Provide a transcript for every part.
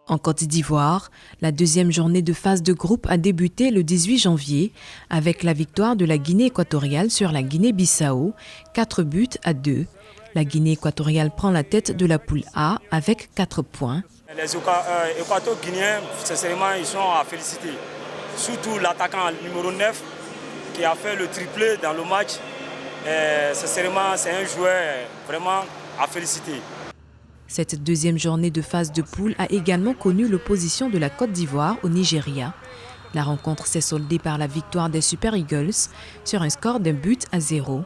En Côte d'Ivoire, la deuxième journée de phase de groupe a débuté le 18 janvier avec la victoire de la Guinée équatoriale sur la Guinée-Bissau, 4-2. La Guinée équatoriale prend la tête de la poule A avec 4 points. Les Équato-Guinéens, sincèrement, ils sont à féliciter. Surtout l'attaquant numéro 9 qui a fait le triplé dans le match. Sincèrement, c'est un joueur vraiment à féliciter. Cette deuxième journée de phase de poule a également connu l'opposition de la Côte d'Ivoire au Nigeria. La rencontre s'est soldée par la victoire des Super Eagles sur un score d'1-0.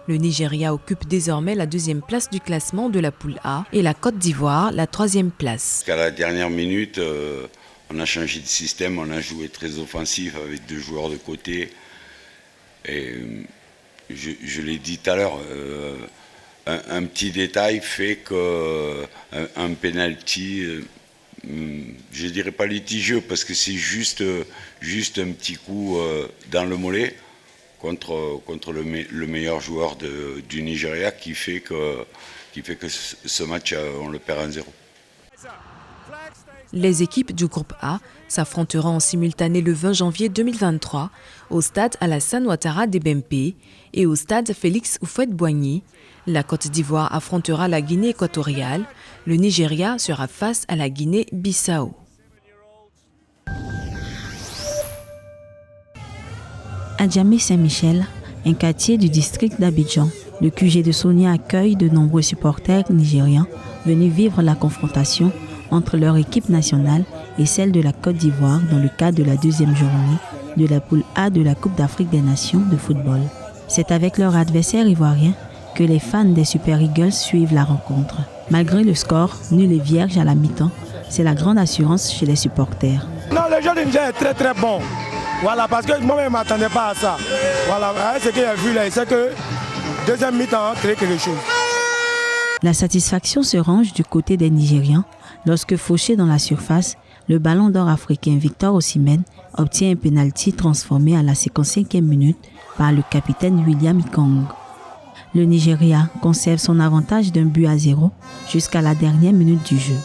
Le Nigeria occupe désormais la deuxième place du classement de la poule A et la Côte d'Ivoire la troisième place. Jusqu'à la dernière minute, on a changé de système, on a joué très offensif avec 2 joueurs de côté. Et je l'ai dit tout à l'heure, un petit détail fait qu'un penalty, je ne dirais pas litigieux parce que c'est juste un petit coup dans le mollet contre le meilleur joueur du Nigeria qui fait que ce match, on le perd 1-0. Les équipes du groupe A s'affronteront en simultané le 20 janvier 2023 au stade Alassane Ouattara d'Ebempe et au stade Félix Houphouët-Boigny. La Côte d'Ivoire affrontera la Guinée équatoriale. Le Nigeria sera face à la Guinée-Bissau. À Djamé-Saint-Michel, un quartier du district d'Abidjan, le QG de Sonia accueille de nombreux supporters nigérians venus vivre la confrontation entre leur équipe nationale et celle de la Côte d'Ivoire dans le cadre de la deuxième journée de la poule A de la Coupe d'Afrique des Nations de football. C'est avec leur adversaire ivoirien que les fans des Super Eagles suivent la rencontre. Malgré le score, nul et vierge à la mi-temps, c'est la grande assurance chez les supporters. Non, le jeu du Niger est très très bon. Voilà, parce que moi-même ne m'attendais pas à ça. Voilà, ce qu'il a vu là, c'est que deuxième mi-temps, crée quelque chose. La satisfaction se range du côté des Nigérians lorsque fauché dans la surface, le ballon d'or africain Victor Osimhen obtient un pénalty transformé à la 55e minute par le capitaine William Ikong. Le Nigeria conserve son avantage d'1-0 jusqu'à la dernière minute du jeu.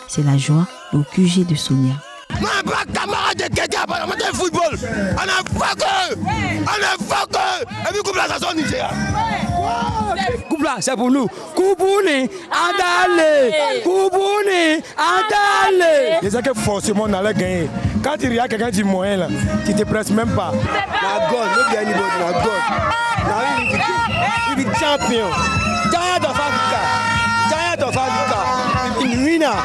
C'est la joie au QG de Sonia. Camarade de quelqu'un de football, on a fucké, et puis coupe la saison Nigeria. Coupe là, c'est pour nous. Koubouni, andale, Koubouni, andale. Je sais que forcément on allait gagner. Quand il y a quelqu'un du moyen là, tu te presses même pas. La goal, nous gagnons la goal. Il est champion. Giant of Africa. Giant of Africa. Une winner.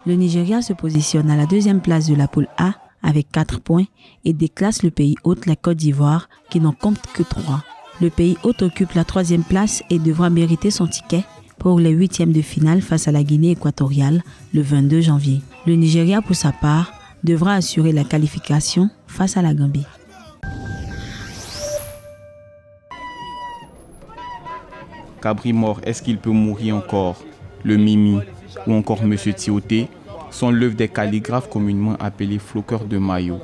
Le Nigeria se positionne à la deuxième place de la poule A avec 4 points et déclasse le pays hôte, la Côte d'Ivoire, qui n'en compte que 3. Le pays hôte occupe la 3e place et devra mériter son ticket pour les 8e de finale face à la Guinée équatoriale le 22 janvier. Le Nigeria, pour sa part, devra assurer la qualification face à la Gambie. Cabri mort, est-ce qu'il peut mourir encore? Le Mimi ou encore Monsieur Tioté sont l'œuvre des calligraphes communément appelés floqueurs de maillots.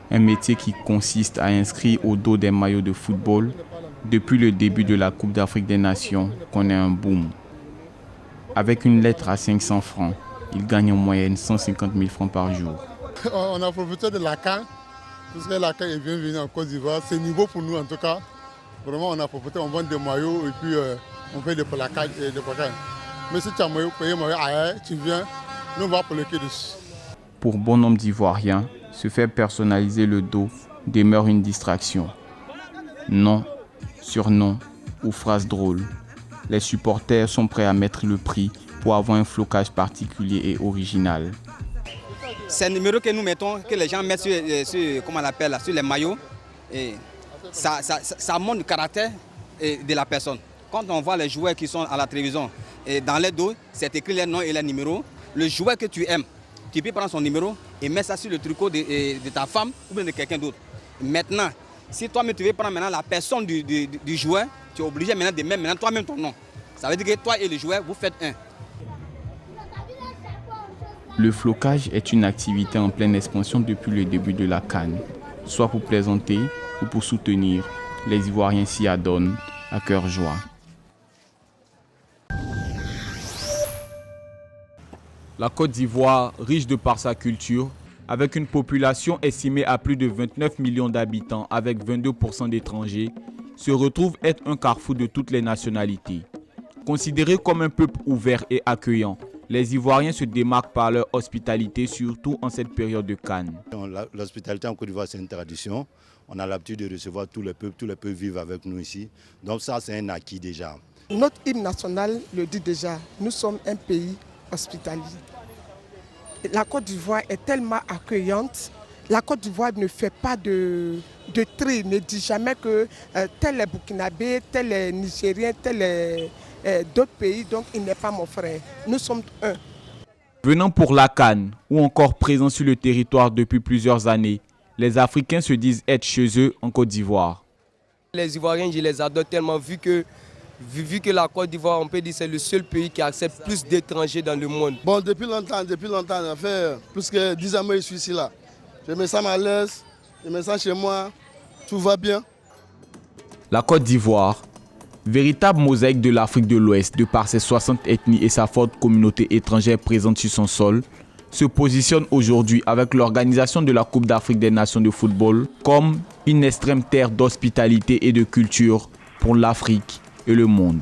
Un métier qui consiste à inscrire au dos des maillots de football. Depuis le début de la Coupe d'Afrique des Nations, connaît un boom. Avec une lettre à 500 francs, il gagne en moyenne 150 000 francs par jour. On a profité de la CAN, puisque la CAN est bien venue en Côte d'Ivoire. C'est nouveau pour nous en tout cas. Vraiment, on a profité, on vend des maillots et puis on fait des placards et des placards. Mais si tu as payé maillot ailleurs, tu viens, nous on va plaquer dessus. Pour bon nombre d'Ivoiriens, se faire personnaliser le dos demeure une distraction. Nom, surnom ou phrase drôle. Les supporters sont prêts à mettre le prix pour avoir un flocage particulier et original. C'est un numéro que nous mettons, que les gens mettent sur comment on appelle, sur les maillots. Et ça montre le caractère de la personne. Quand on voit les joueurs qui sont à la télévision, et dans les dos, c'est écrit les noms et les numéros. Le joueur que tu aimes, tu peux prendre son numéro et mettre ça sur le tricot de ta femme ou bien de quelqu'un d'autre. Maintenant, si toi-même tu veux prendre maintenant la personne du joueur, tu es obligé maintenant de mettre toi-même ton nom. Ça veut dire que toi et le joueur, vous faites un. Le flocage est une activité en pleine expansion depuis le début de la CAN. Soit pour plaisanter ou pour soutenir, les Ivoiriens s'y adonnent à cœur joie. La Côte d'Ivoire, riche de par sa culture, avec une population estimée à plus de 29 millions d'habitants avec 22% d'étrangers, se retrouve être un carrefour de toutes les nationalités. Considéré comme un peuple ouvert et accueillant, les Ivoiriens se démarquent par leur hospitalité, surtout en cette période de Cannes. L'hospitalité en Côte d'Ivoire, c'est une tradition. On a l'habitude de recevoir tous les peuples vivent avec nous ici. Donc ça, c'est un acquis déjà. Notre hymne national le dit déjà, nous sommes un pays hospitalier. La Côte d'Ivoire est tellement accueillante. La Côte d'Ivoire ne fait pas de tri, ne dit jamais que tel est burkinabé, tel est nigérien, tel est d'autres pays, donc il n'est pas mon frère. Nous sommes un. Venant pour la Cannes ou encore présents sur le territoire depuis plusieurs années, les Africains se disent être chez eux en Côte d'Ivoire. Les Ivoiriens, je les adore tellement vu que la Côte d'Ivoire, on peut dire, c'est le seul pays qui accepte plus d'étrangers dans le monde. Bon, depuis longtemps, ça fait plus que 10 ans que je suis ici là. Je me sens à l'aise, je me sens chez moi, tout va bien. La Côte d'Ivoire, véritable mosaïque de l'Afrique de l'Ouest de par ses 60 ethnies et sa forte communauté étrangère présente sur son sol, se positionne aujourd'hui avec l'organisation de la Coupe d'Afrique des Nations de football comme une extrême terre d'hospitalité et de culture pour l'Afrique et le monde.